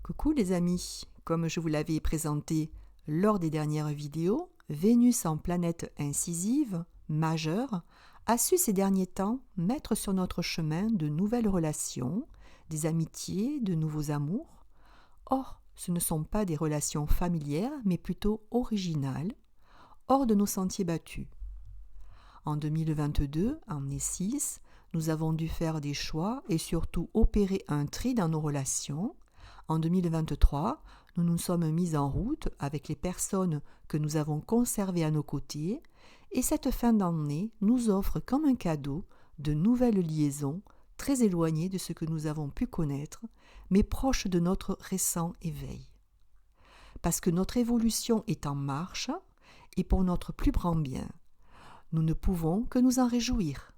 Coucou les amis, comme je vous l'avais présenté lors des dernières vidéos, Vénus en planète incisive, majeure, a su ces derniers temps mettre sur notre chemin de nouvelles relations, des amitiés, de nouveaux amours. Or, ce ne sont pas des relations familières, mais plutôt originales, hors de nos sentiers battus. En 2022, en année 6, nous avons dû faire des choix et surtout opérer un tri dans nos relations. En 2023, nous nous sommes mis en route avec les personnes que nous avons conservées à nos côtés et cette fin d'année nous offre comme un cadeau de nouvelles liaisons très éloignées de ce que nous avons pu connaître, mais proches de notre récent éveil. Parce que notre évolution est en marche et pour notre plus grand bien, nous ne pouvons que nous en réjouir.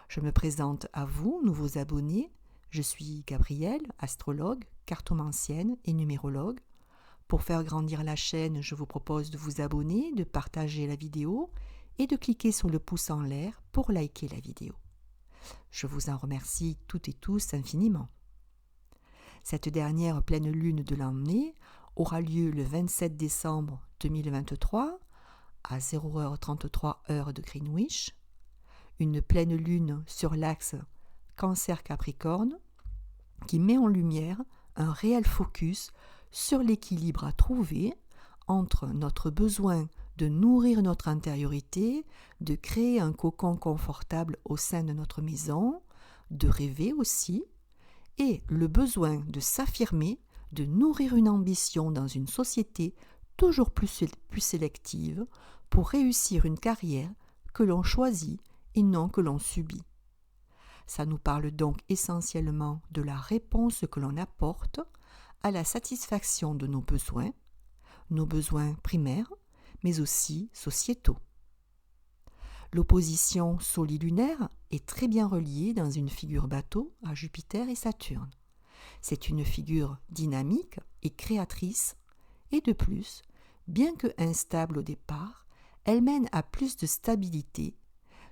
Je me présente à vous, nouveaux abonnés. Je suis Gabrielle, astrologue, cartomancienne et numérologue. Pour faire grandir la chaîne, je vous propose de vous abonner, de partager la vidéo et de cliquer sur le pouce en l'air pour liker la vidéo. Je vous en remercie toutes et tous infiniment. Cette dernière pleine lune de l'année aura lieu le 27 décembre 2023 à 0h33 heure de Greenwich. Une pleine lune sur l'axe Cancer-Capricorne qui met en lumière un réel focus sur l'équilibre à trouver entre notre besoin de nourrir notre intériorité, de créer un cocon confortable au sein de notre maison, de rêver aussi, et le besoin de s'affirmer, de nourrir une ambition dans une société toujours plus sélective pour réussir une carrière que l'on choisit et non que l'on subit. Ça nous parle donc essentiellement de la réponse que l'on apporte à la satisfaction de nos besoins primaires, mais aussi sociétaux. L'opposition solilunaire est très bien reliée dans une figure bateau à Jupiter et Saturne. C'est une figure dynamique et créatrice, et de plus, bien que instable au départ, elle mène à plus de stabilité,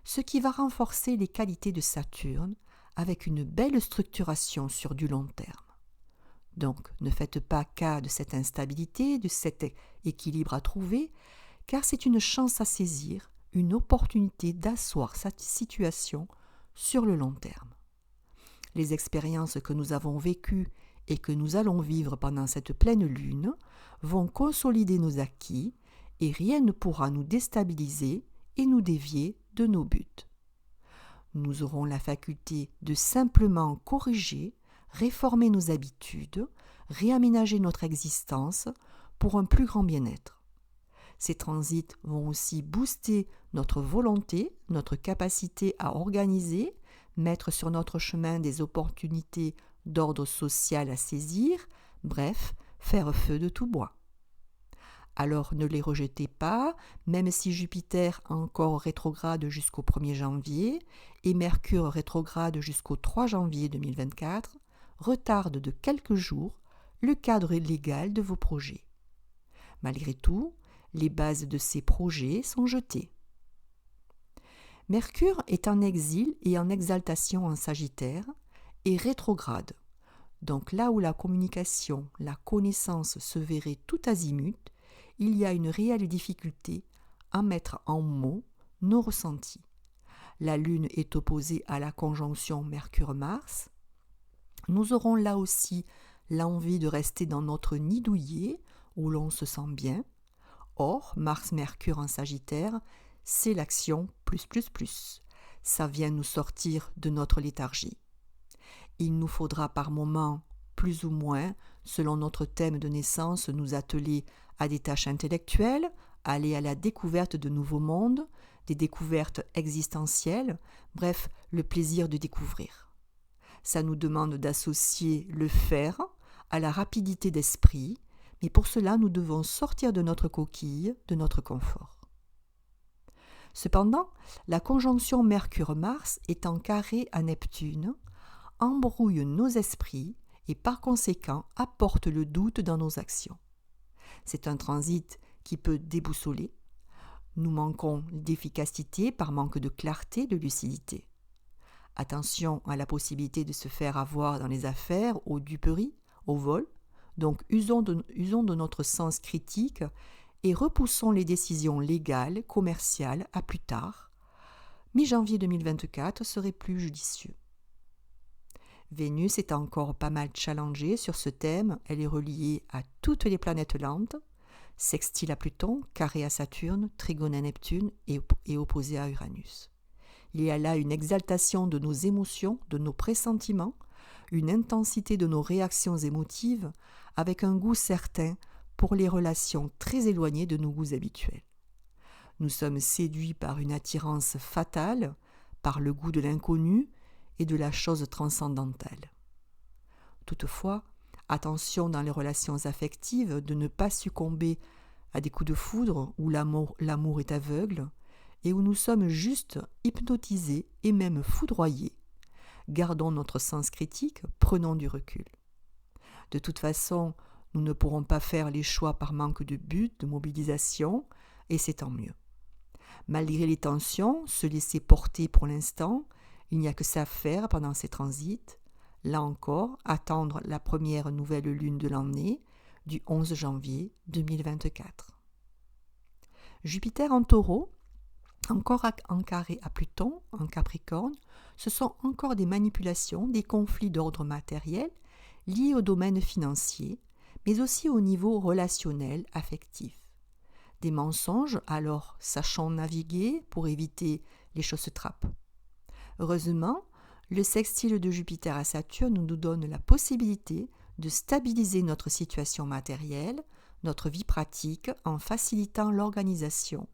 ce qui va renforcer les qualités de Saturne avec une belle structuration sur du long terme. Donc, ne faites pas cas de cette instabilité, de cet équilibre à trouver, car c'est une chance à saisir, une opportunité d'asseoir cette situation sur le long terme. Les expériences que nous avons vécues et que nous allons vivre pendant cette pleine lune vont consolider nos acquis et rien ne pourra nous déstabiliser et nous dévier de nos buts. Nous aurons la faculté de simplement corriger, réformer nos habitudes, réaménager notre existence pour un plus grand bien-être. Ces transits vont aussi booster notre volonté, notre capacité à organiser, mettre sur notre chemin des opportunités d'ordre social à saisir, bref, faire feu de tout bois. Alors ne les rejetez pas, même si Jupiter encore rétrograde jusqu'au 1er janvier et Mercure rétrograde jusqu'au 3 janvier 2024, retardent de quelques jours le cadre légal de vos projets. Malgré tout, les bases de ces projets sont jetées. Mercure est en exil et en exaltation en Sagittaire et rétrograde. Donc là où la communication, la connaissance se verrait tout azimut, il y a une réelle difficulté à mettre en mots nos ressentis. La Lune est opposée à la conjonction Mercure-Mars. Nous aurons là aussi l'envie de rester dans notre nid douillet où l'on se sent bien. Or, Mars-Mercure en Sagittaire, c'est l'action plus. Ça vient nous sortir de notre léthargie. Il nous faudra par moments, plus ou moins, selon notre thème de naissance, nous atteler à des tâches intellectuelles, aller à la découverte de nouveaux mondes, des découvertes existentielles, bref, le plaisir de découvrir. Ça nous demande d'associer le faire à la rapidité d'esprit, mais pour cela, nous devons sortir de notre coquille, de notre confort. Cependant, la conjonction Mercure-Mars est en carré à Neptune, embrouille nos esprits et par conséquent apporte le doute dans nos actions. C'est un transit qui peut déboussoler. Nous manquons d'efficacité par manque de clarté, de lucidité. Attention à la possibilité de se faire avoir dans les affaires, aux duperies, au vol, Donc usons de notre sens critique et repoussons les décisions légales, commerciales à plus tard. Mi-janvier 2024 serait plus judicieux. Vénus est encore pas mal challengée sur ce thème, elle est reliée à toutes les planètes lentes, sextile à Pluton, carré à Saturne, trigone à Neptune et opposée à Uranus. Il y a là une exaltation de nos émotions, de nos pressentiments, une intensité de nos réactions émotives, avec un goût certain pour les relations très éloignées de nos goûts habituels. Nous sommes séduits par une attirance fatale, par le goût de l'inconnu et de la chose transcendantale. Toutefois, attention dans les relations affectives de ne pas succomber à des coups de foudre où l'amour est aveugle et où nous sommes juste hypnotisés et même foudroyés. Gardons notre sens critique, prenons du recul. De toute façon, nous ne pourrons pas faire les choix par manque de but, de mobilisation, et c'est tant mieux. Malgré les tensions, se laisser porter pour l'instant, il n'y a que ça à faire pendant ces transits. Là encore, attendre la première nouvelle lune de l'année, du 11 janvier 2024. Jupiter en Taureau, encore en carré à Pluton, en Capricorne, ce sont encore des manipulations, des conflits d'ordre matériel liés au domaine financier, mais aussi au niveau relationnel, affectif. Des mensonges, alors sachons naviguer pour éviter les choses trappes. Heureusement, le sextile de Jupiter à Saturne nous donne la possibilité de stabiliser notre situation matérielle, notre vie pratique en facilitant l'organisation,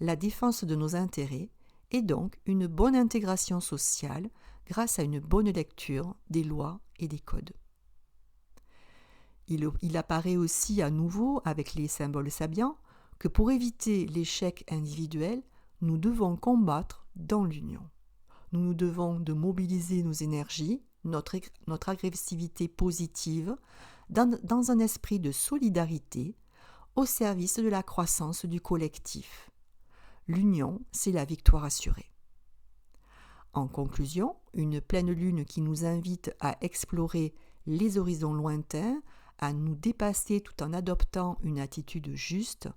la défense de nos intérêts et donc une bonne intégration sociale grâce à une bonne lecture des lois et des codes. Il apparaît aussi à nouveau avec les symboles sabiens que pour éviter l'échec individuel, nous devons combattre dans l'union. Nous nous devons de mobiliser nos énergies, notre agressivité positive, dans un esprit de solidarité au service de la croissance du collectif. L'union, c'est la victoire assurée. En conclusion, une pleine lune qui nous invite à explorer les horizons lointains, à nous dépasser tout en adoptant une attitude juste,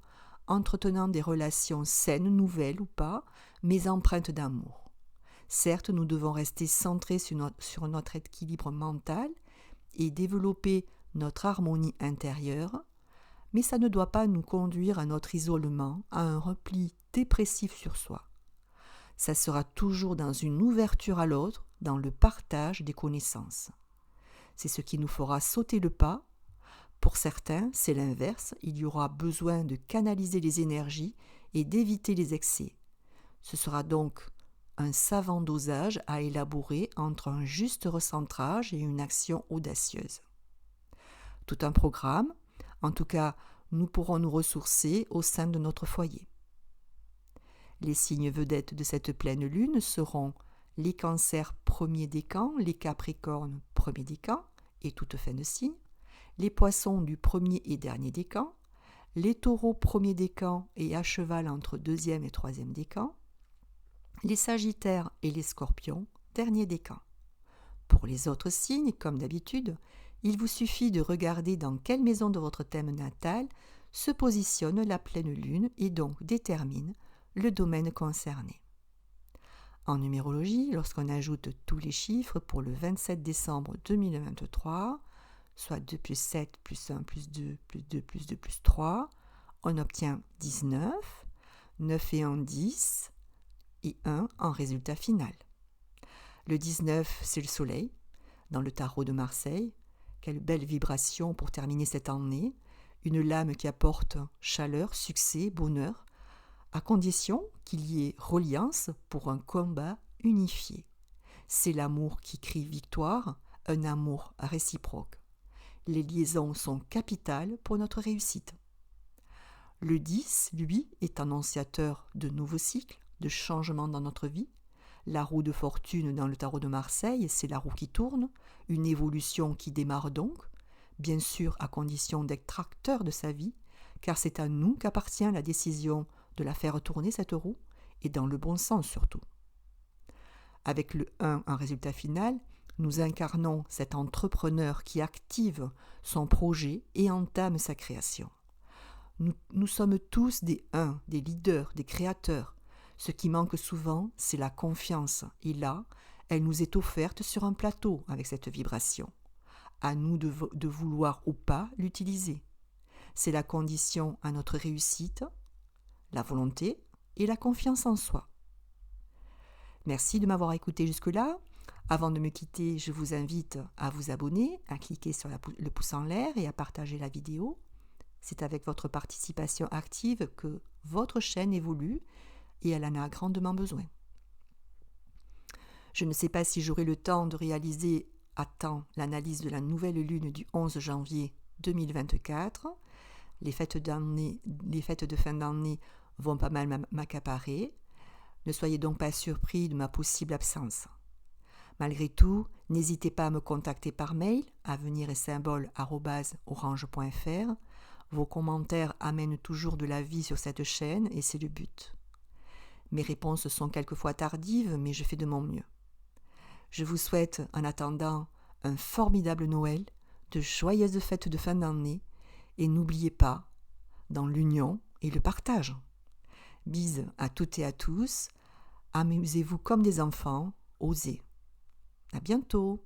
entretenant des relations saines, nouvelles ou pas, mais empreintes d'amour. Certes, nous devons rester centrés sur notre équilibre mental et développer notre harmonie intérieure, mais ça ne doit pas nous conduire à notre isolement, à un repli dépressif sur soi. Ça sera toujours dans une ouverture à l'autre, dans le partage des connaissances. C'est ce qui nous fera sauter le pas. Pour certains, c'est l'inverse, il y aura besoin de canaliser les énergies et d'éviter les excès. Ce sera donc un savant dosage à élaborer entre un juste recentrage et une action audacieuse. Tout un programme, en tout cas, nous pourrons nous ressourcer au sein de notre foyer. Les signes vedettes de cette pleine lune seront les cancers premier décan, les capricornes premier décan et toute fin de signe, les poissons du premier et dernier décan, les taureaux premier décan et à cheval entre deuxième et troisième décan, les sagittaires et les scorpions dernier décan. Pour les autres signes, comme d'habitude, il vous suffit de regarder dans quelle maison de votre thème natal se positionne la pleine lune et donc détermine le domaine concerné. En numérologie, lorsqu'on ajoute tous les chiffres pour le 27 décembre 2023, soit 2 plus 7 plus 1 plus 2 plus 2 plus 2 plus 3, on obtient 19, 9 et 1 10 et 1 en résultat final. Le 19, c'est le soleil, dans le tarot de Marseille. Quelle belle vibration pour terminer cette année, une lame qui apporte chaleur, succès, bonheur, à condition qu'il y ait reliance pour un combat unifié. C'est l'amour qui crie victoire, un amour réciproque. Les liaisons sont capitales pour notre réussite. Le 10, lui, est annonciateur de nouveaux cycles, de changements dans notre vie. La roue de fortune dans le tarot de Marseille, c'est la roue qui tourne, une évolution qui démarre donc, bien sûr à condition d'être acteur de sa vie, car c'est à nous qu'appartient la décision de la faire tourner cette roue, et dans le bon sens surtout. Avec le 1 en résultat final, Nous incarnons cet entrepreneur qui active son projet et entame sa création. Nous sommes tous des des leaders, des créateurs. Ce qui manque souvent, c'est la confiance. Et là, elle nous est offerte sur un plateau avec cette vibration. À nous de vouloir ou pas l'utiliser. C'est la condition à notre réussite, la volonté et la confiance en soi. Merci de m'avoir écouté jusque-là. Avant de me quitter, je vous invite à vous abonner, à cliquer sur le pouce en l'air et à partager la vidéo. C'est avec votre participation active que votre chaîne évolue et elle en a grandement besoin. Je ne sais pas si j'aurai le temps de réaliser à temps l'analyse de la nouvelle lune du 11 janvier 2024. Les fêtes de fin d'année vont pas mal m'accaparer. Ne soyez donc pas surpris de ma possible absence. Malgré tout, n'hésitez pas à me contacter par mail à avenir-et-symbole@orange.fr. Vos commentaires amènent toujours de la vie sur cette chaîne et c'est le but. Mes réponses sont quelquefois tardives, mais je fais de mon mieux. Je vous souhaite, en attendant, un formidable Noël, de joyeuses fêtes de fin d'année, et n'oubliez pas, dans l'union et le partage. Bises à toutes et à tous, amusez-vous comme des enfants, osez. À bientôt.